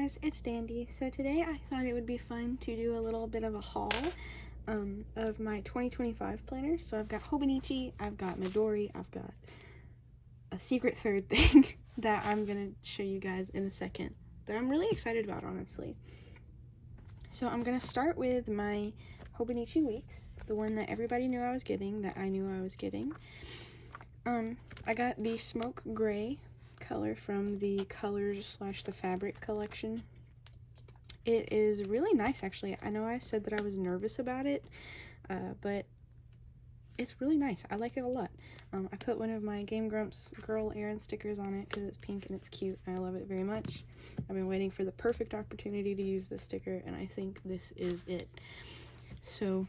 guys, it's Dandy. So today I thought it would be fun to do a little bit of a haul of my 2025 planner. So I've got Hobonichi, I've got Midori, I've got a secret third thing that I'm gonna show you guys in a second that I'm really excited about, honestly. So I'm gonna start with my Hobonichi Weeks, the one that everybody knew I was getting, that I knew I was getting. I got the smoke gray color from the colors / the fabric collection. It is really nice, actually. I know I said that I was nervous about it, but it's really nice. I like it a lot. I put one of my Game Grumps Girl Erin stickers on it because it's pink and it's cute and I love it very much. I've been waiting for the perfect opportunity to use this sticker and I think this is it. So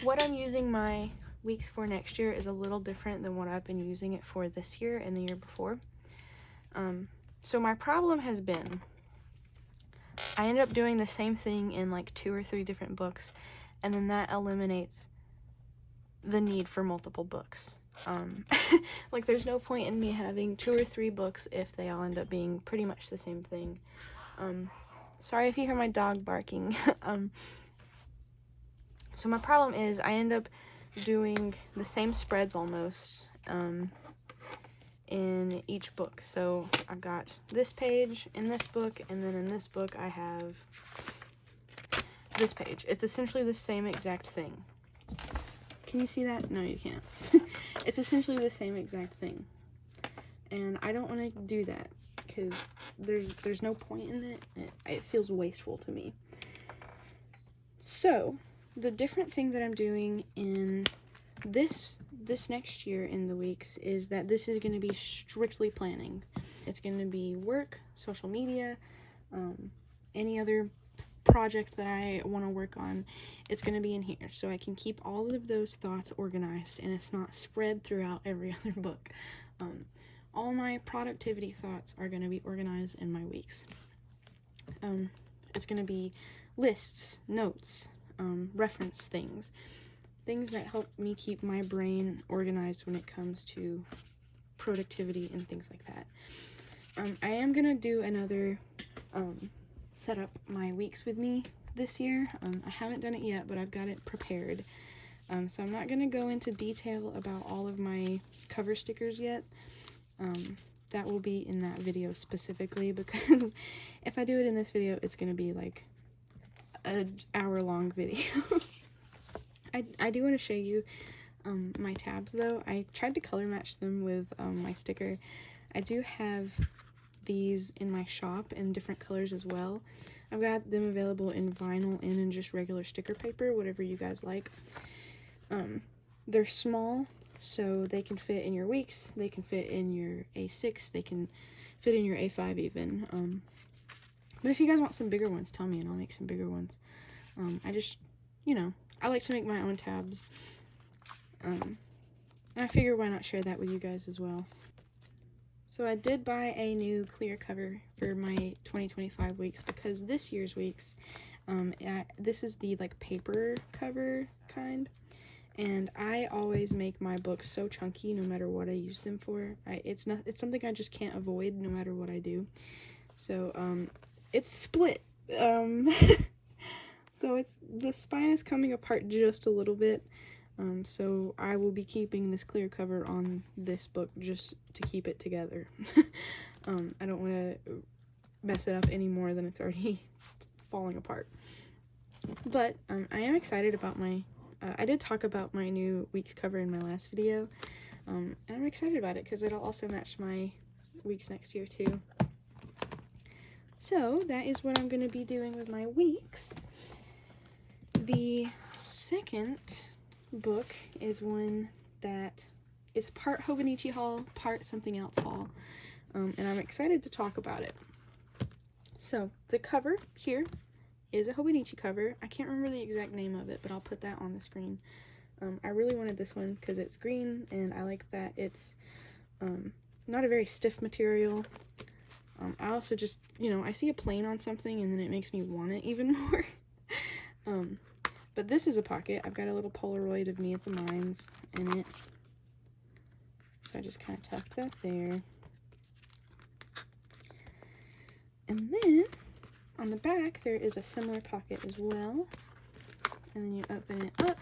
what I'm using my weeks for next year is a little different than what I've been using it for this year and the year before. So my problem has been I end up doing the same thing in like 2 or 3 different books, and then that eliminates the need for multiple books. Like there's no point in me having 2 or 3 books if they all end up being pretty much the same thing. Sorry if you hear my dog barking. So my problem is I end up doing the same spreads almost in each book. So I've got this page in this book, and then in this book I have this page. It's essentially the same exact thing. Can you see that? No, you can't. It's essentially the same exact thing. And I don't want to do that because there's no point in it. It feels wasteful to me. So the different thing that I'm doing in this next year in the weeks is that this is going to be strictly planning. It's going to be work, social media, any other project that I want to work on. It's going to be in here so I can keep all of those thoughts organized and it's not spread throughout every other book. All my productivity thoughts are going to be organized in my weeks. It's going to be lists, notes, reference things that help me keep my brain organized when it comes to productivity and things like that. I am gonna do another set up my weeks with me this year. I haven't done it yet, but I've got it prepared. So I'm not gonna go into detail about all of my cover stickers yet. That will be in that video specifically, because if I do it in this video, it's gonna be like an hour-long video. I do want to show you my tabs though. I tried to color match them with my sticker. I do have these in my shop in different colors as well. I've got them available in vinyl and in just regular sticker paper, whatever you guys like. They're small, so they can fit in your weeks, they can fit in your A6, they can fit in your A5 even. But if you guys want some bigger ones, tell me and I'll make some bigger ones. I just, I like to make my own tabs. And I figure why not share that with you guys as well. So I did buy a new clear cover for my 2025 weeks because this year's weeks, this is the like paper cover kind. And I always make my books so chunky no matter what I use them for. It's something I just can't avoid no matter what I do. So it's split. So the spine is coming apart just a little bit, so I will be keeping this clear cover on this book just to keep it together. I don't want to mess it up any more than it's already falling apart. But I am excited about I did talk about my new weeks cover in my last video, and I'm excited about it because it'll also match my weeks next year too. So that is what I'm going to be doing with my weeks. The second book is one that is part Hobonichi haul, part something else haul, and I'm excited to talk about it. So the cover here is a Hobonichi cover. I can't remember the exact name of it, but I'll put that on the screen. I really wanted this one because it's green and I like that it's not a very stiff material. I also just, I see a plane on something and then it makes me want it even more. But this is a pocket. I've got a little Polaroid of me at the mines in it. So I just kind of tucked that there. And then on the back, there is a similar pocket as well. And then you open it up,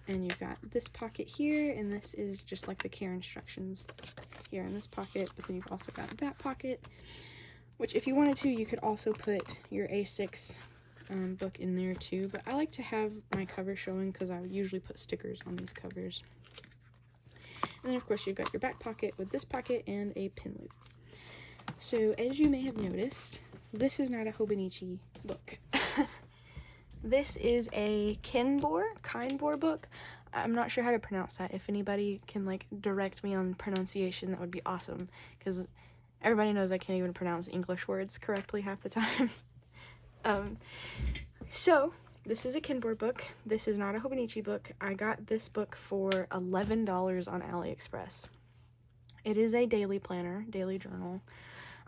and you've got this pocket here, and this is just like the care instructions here in this pocket. But then you've also got that pocket, which if you wanted to, you could also put your A6 book in there too. But I like to have my cover showing because I usually put stickers on these covers. And then of course you've got your back pocket with this pocket and a pin loop. So as you may have noticed, this is not a Hobonichi book. This is a Kinbor book. I'm not sure how to pronounce that. If anybody can like direct me on pronunciation, that would be awesome, because everybody knows I can't even pronounce English words correctly half the time. So this is a Kinbor book. This is not a Hobonichi book. I got this book for $11 on AliExpress. It is a daily planner, daily journal,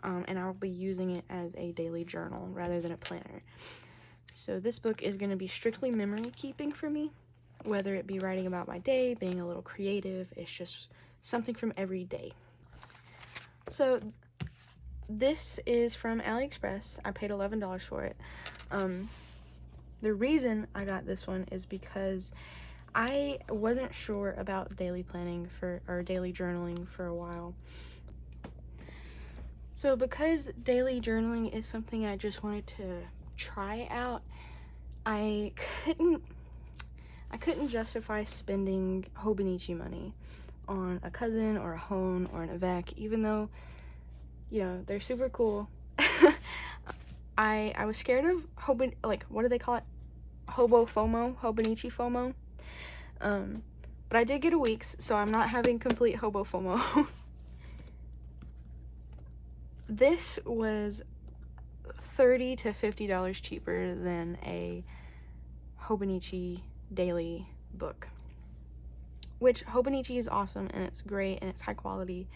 and I'll be using it as a daily journal rather than a planner. So this book is going to be strictly memory keeping for me, whether it be writing about my day, being a little creative. It's just something from every day. So this is from AliExpress. I paid $11 for it. The reason I got this one is because I wasn't sure about daily planning or daily journaling for a while. So because daily journaling is something I just wanted to try out, I couldn't justify spending Hobonichi money on a cousin or a hone or an Avec, even though, you know, they're super cool. I was scared of what do they call it? Hobonichi FOMO. But I did get a week's, so I'm not having complete hobo FOMO. This was $30 to $50 cheaper than a Hobonichi daily book, which Hobonichi is awesome and it's great and it's high quality,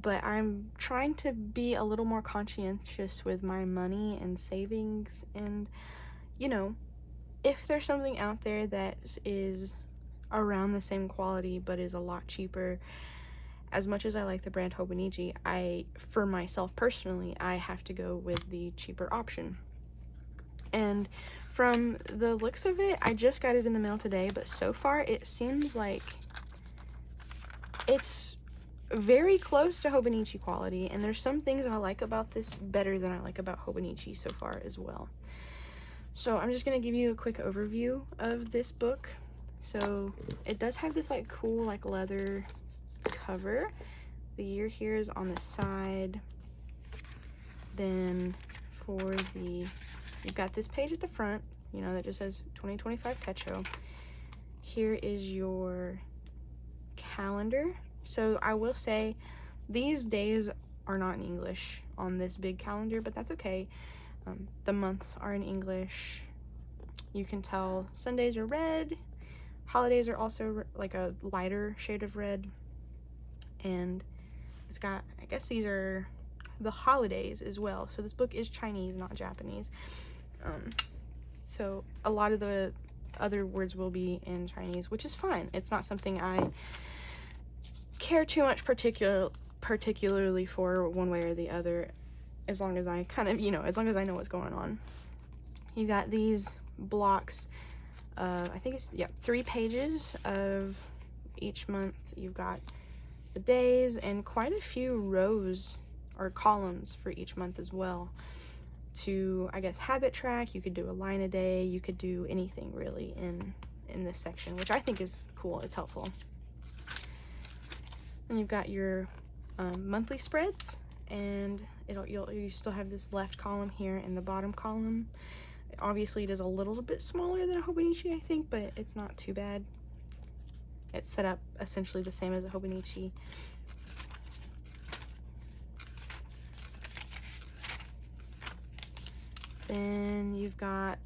but I'm trying to be a little more conscientious with my money and savings, and you know, if there's something out there that is around the same quality but is a lot cheaper, as much as I like the brand Hobonichi, for myself personally, I have to go with the cheaper option. And from the looks of it, I just got it in the mail today, but so far it seems like it's very close to Hobonichi quality, and there's some things I like about this better than I like about Hobonichi so far as well. So I'm just going to give you a quick overview of this book. So it does have this like cool like leather cover. The year here is on the side. Then you've got this page at the front, you know, that just says 2025 Techo. Here is your calendar. So I will say these days are not in English on this big calendar, but that's okay. The months are in English. You can tell Sundays are red. Holidays are also like a lighter shade of red. And it's got, I guess these are the holidays as well. So this book is Chinese, not Japanese. So a lot of the other words will be in Chinese, which is fine. It's not something I care too much particularly for one way or the other, as long as I kind of, you know, as long as I know what's going on. You got these blocks, I think it's, 3 pages of each month. You've got the days and quite a few rows or columns for each month as well to, I guess, habit track. You could do a line a day. You could do anything really in this section, which I think is cool. It's helpful. And you've got your monthly spreads, and you still have this left column here and the bottom column. Obviously it is a little bit smaller than a Hobonichi, I think, but it's not too bad. It's set up essentially the same as a Hobonichi. Then you've got,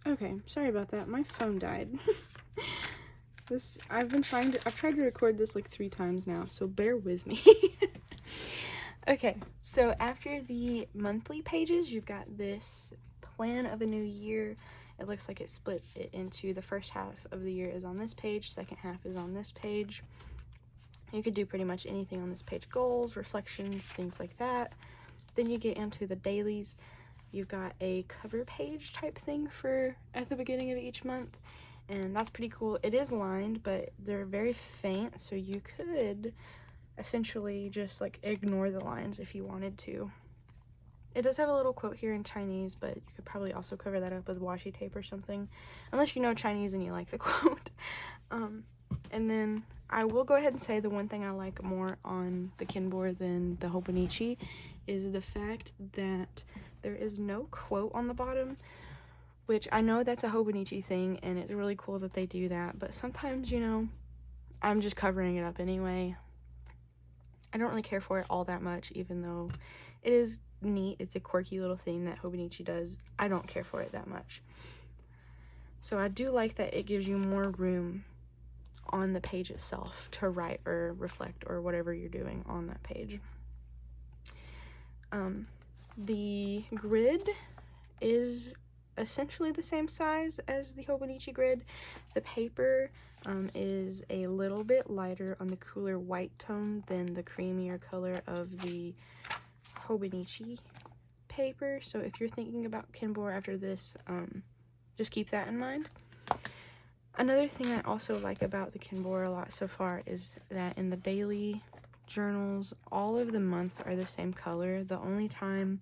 okay, sorry about that, my phone died. I've tried to record this like 3 times now, so bear with me. Okay, so after the monthly pages, you've got this plan of a new year. It looks like it split it into the first half of the year is on this page, second half is on this page. You could do pretty much anything on this page. Goals, reflections, things like that. Then you get into the dailies. You've got a cover page type thing for at the beginning of each month, and that's pretty cool. It is lined, but they're very faint, so you could essentially just like ignore the lines if you wanted to. It does have a little quote here in Chinese, but you could probably also cover that up with washi tape or something, unless you know Chinese and you like the quote. And then I will go ahead and say the one thing I like more on the Kinboard than the Hobonichi is the fact that there is no quote on the bottom, which I know that's a Hobonichi thing, and it's really cool that they do that, but sometimes, you know, I'm just covering it up anyway. I don't really care for it all that much, even though it is neat. It's a quirky little thing that Hobonichi does. I don't care for it that much. So I do like that it gives you more room on the page itself to write or reflect or whatever you're doing on that page. The grid is essentially the same size as the Hobonichi grid. The paper is a little bit lighter on the cooler white tone than the creamier color of the Hobonichi paper. So if you're thinking about Kinboard after this, just keep that in mind. Another thing I also like about the Kinboard a lot so far is that in the daily journals, all of the months are the same color. The only time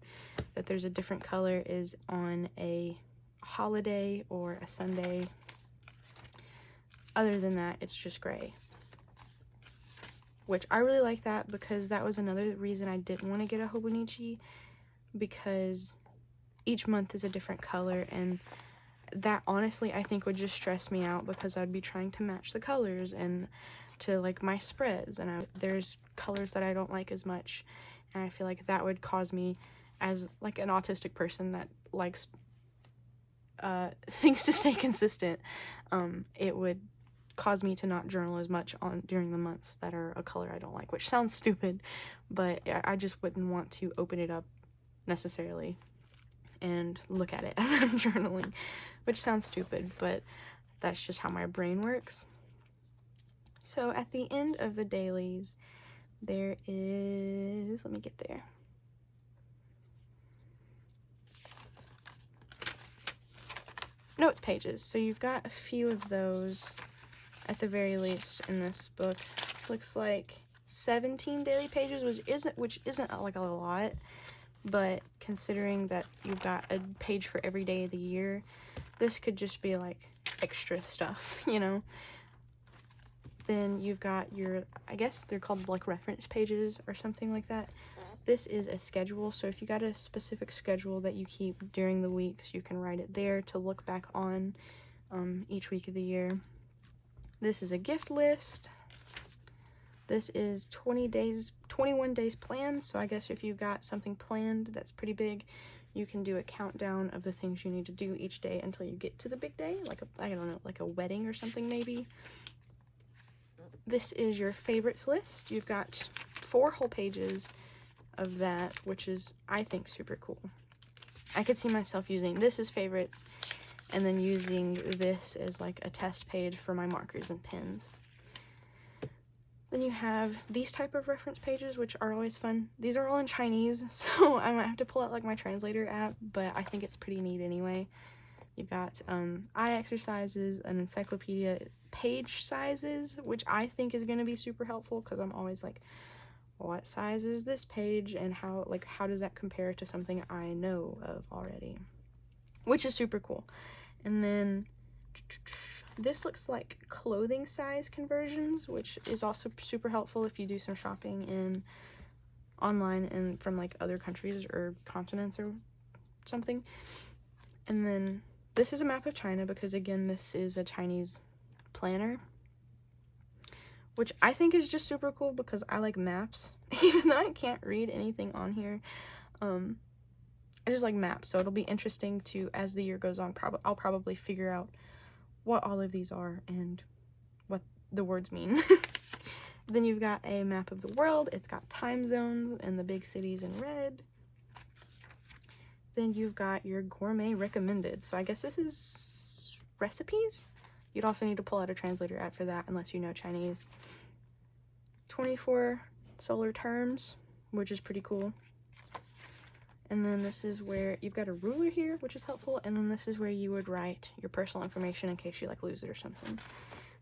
that there's a different color is on a holiday or a Sunday. Other than that, it's just gray, which I really like that, because that was another reason I didn't want to get a Hobonichi, because each month is a different color, and that honestly I think would just stress me out, because I'd be trying to match the colors and to like my spreads, and there's colors that I don't like as much, and I feel like that would cause me, as like an autistic person that likes things to stay consistent, it would cause me to not journal as much during the months that are a color I don't like, which sounds stupid, but I just wouldn't want to open it up necessarily and look at it as I'm journaling, which sounds stupid, but that's just how my brain works. So at the end of the dailies, there is, let me get there. Notes pages. So you've got a few of those at the very least in this book. Looks like 17 daily pages, which isn't like a lot, but considering that you've got a page for every day of the year, this could just be like extra stuff, you know. Then you've got your, I guess they're called like reference pages or something like that. This is a schedule, so if you got a specific schedule that you keep during the weeks, you can write it there to look back on each week of the year. This is a gift list. This is 21 days planned, so I guess if you've got something planned that's pretty big, you can do a countdown of the things you need to do each day until you get to the big day, like I don't know, like a wedding or something maybe. This is your favorites list. You've got 4 whole pages of that, which is, I think, super cool. I could see myself using this as favorites and then using this as like a test page for my markers and pens. Then you have these type of reference pages, which are always fun. These are all in Chinese, so I might have to pull out like my translator app, but I think it's pretty neat anyway. You've got eye exercises, an encyclopedia, page sizes, which I think is going to be super helpful, because I'm always like, what size is this page, and how does that compare to something I know of already, which is super cool. And then this looks like clothing size conversions, which is also super helpful if you do some shopping online and from like other countries or continents or something. And then this is a map of China, because again, this is a Chinese planner, which I think is just super cool because I like maps. Even though I can't read anything on here, I just like maps, so it'll be interesting to, as the year goes on, I'll probably figure out what all of these are and what the words mean. Then you've got a map of the world. It's got time zones and the big cities in red. Then you've got your gourmet recommended. So I guess this is recipes. You'd also need to pull out a translator app for that unless you know Chinese. 24 solar terms, which is pretty cool. And then this is where you've got a ruler here, which is helpful. And then this is where you would write your personal information in case you like lose it or something.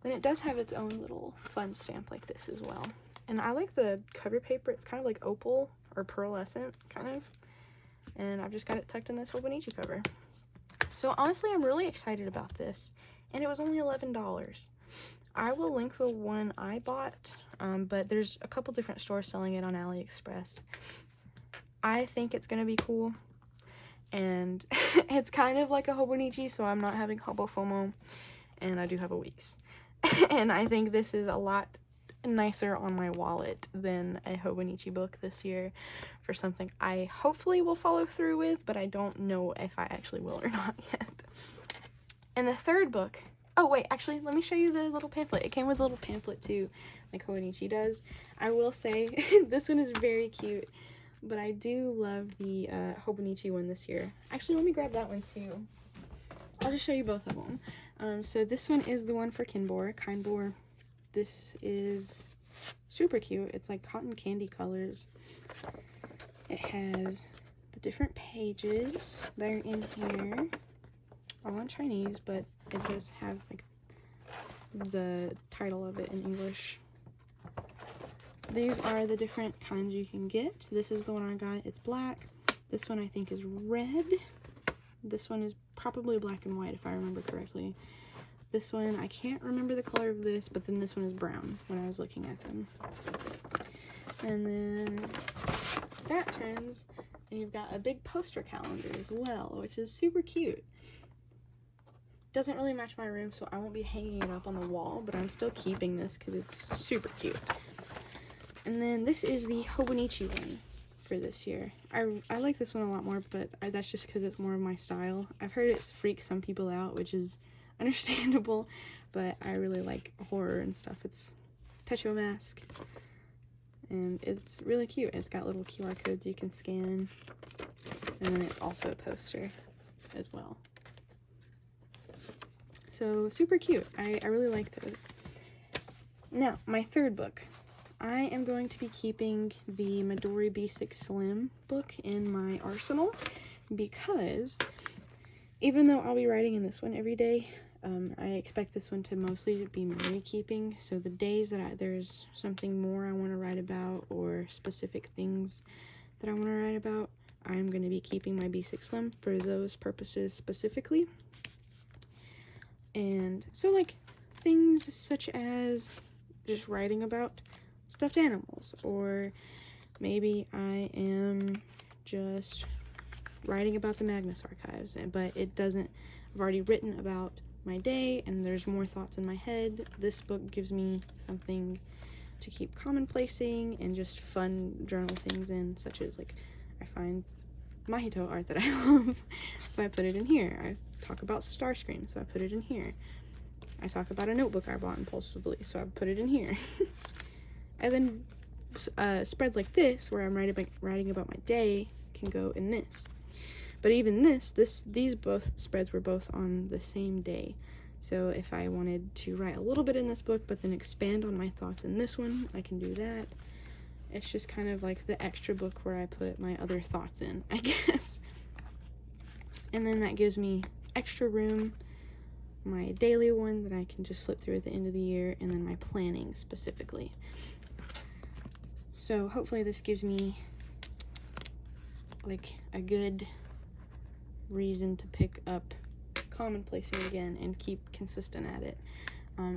Then it does have its own little fun stamp like this as well. And I like the cover paper. It's kind of like opal or pearlescent, kind of. And I've just got it tucked in this Hobonichi cover. So honestly, I'm really excited about this. And it was only $11. I will link the one I bought, but there's a couple different stores selling it on AliExpress. I think it's gonna be cool, and it's kind of like a Hobonichi, so I'm not having Hobo FOMO, and I do have a Weeks. And I think this is a lot nicer on my wallet than a Hobonichi book this year for something I hopefully will follow through with, but I don't know if I actually will or not yet. And the third book, oh wait, actually, let me show you the little pamphlet. It came with a little pamphlet too, like Hobonichi does. I will say, this one is very cute. But I do love the Hobonichi one this year. Actually, let me grab that one too. I'll just show you both of them. So this one is the one for Kindbor. This is super cute. It's like cotton candy colors. It has the different pages that are in here. All in Chinese, but it does have like the title of it in English. These are the different kinds you can get. This is the one I got. It's black. This one I think is red. This one is probably black and white if I remember correctly. This one, I can't remember the color of this, but then this one is brown when I was looking at them. And then that turns, and you've got a big poster calendar as well, which is super cute. Doesn't really match my room, so I won't be hanging it up on the wall, but I'm still keeping this because it's super cute. And then this is the Hobonichi one for this year. I like this one a lot more, but that's just because it's more of my style. I've heard it freaks some people out, which is understandable, but I really like horror and stuff. It's Techo Mask, and it's really cute. It's got little QR codes you can scan, and then it's also a poster as well. So super cute. I really like those. Now, my third book. I am going to be keeping the Midori B6 Slim book in my arsenal because even though I'll be writing in this one every day, I expect this one to mostly be memory keeping. So the days that there's something more I want to write about or specific things that I want to write about, I'm going to be keeping my B6 Slim for those purposes specifically. And so like things such as just writing about stuffed animals, or maybe I am just writing about the Magnus archives, but it doesn't, I've already written about my day and there's more thoughts in my head. This book gives me something to keep commonplacing and just fun journal things in, such as like I find Mahito art that I love, so I put it in here. I talk about Starscream, so I put it in here. I talk about a notebook I bought impulsively, so I put it in here. And then spreads like this, where I'm writing about my day, can go in this. But even these both spreads were both on the same day. So if I wanted to write a little bit in this book, but then expand on my thoughts in this one, I can do that. It's just kind of like the extra book where I put my other thoughts in, I guess. And then that gives me extra room, my daily one that I can just flip through at the end of the year, and then my planning specifically. So hopefully this gives me like a good reason to pick up commonplacing again and keep consistent at it.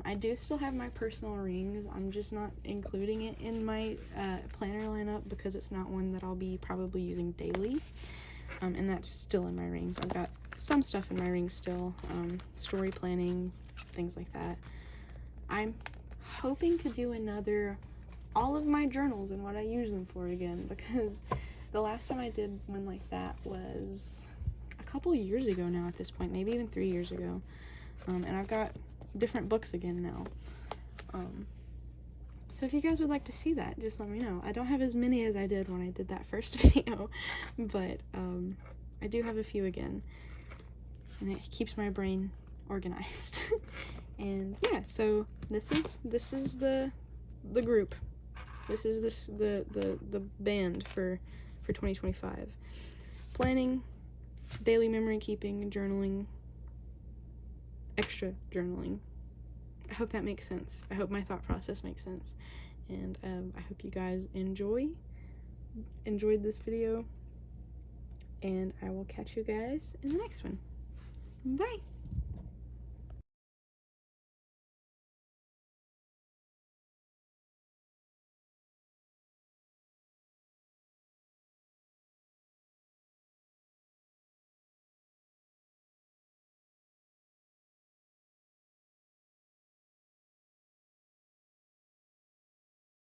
I do still have my personal rings. I'm just not including it in my planner lineup because it's not one that I'll be probably using daily. And that's still in my rings. I've got some stuff in my rings still, story planning, things like that. I'm hoping to do all of my journals and what I use them for again, because the last time I did one like that was a couple years ago now at this point, maybe even 3 years ago. And I've got different books again now. So if you guys would like to see that, just let me know. I don't have as many as I did when I did that first video, but I do have a few again, and it keeps my brain organized. And yeah, so this is the group. This is the band for 2025. planning, daily memory keeping, journaling, extra journaling. I hope that makes sense. I hope my thought process makes sense. And I hope you guys enjoyed this video. And I will catch you guys in the next one. Bye!